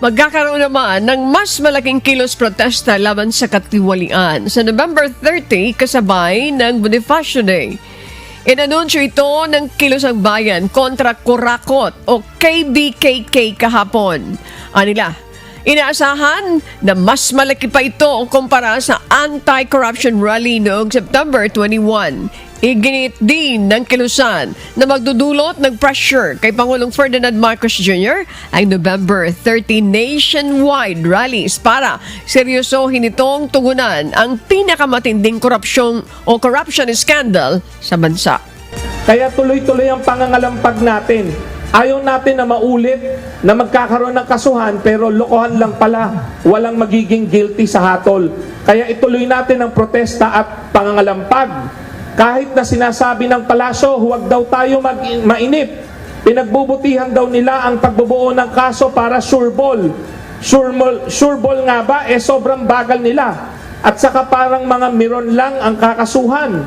Magkakaroon naman ng mas malaking kilos protesta laban sa katiwalian sa November 30 kasabay ng Bonifacio Day. Inanunsyo ito ng Kilusang Bayan kontra Kurakot o KBKK kahapon. Anila, inaasahan na mas malaki pa ito kumpara sa anti-corruption rally noong September 21. Iginit din ng Kilusan na magdudulot ng pressure kay Pangulong Ferdinand Marcos Jr. ang November 30 nationwide rallies para seryosohin itong tugunan ang pinakamatinding korupsyon o corruption scandal sa bansa. Kaya tuloy-tuloy ang pangangalampag natin. Ayaw natin na maulit na magkakaroon ng kasuhan pero lokohan lang pala, walang magiging guilty sa hatol. Kaya ituloy natin ang protesta at pangangalampag. Kahit na sinasabi ng palasyo, huwag daw tayo mainip. Pinagbubutihan daw nila ang pagbubuo ng kaso para sureball. Sureball nga ba? Sobrang bagal nila. At saka parang mga miron lang ang kakasuhan.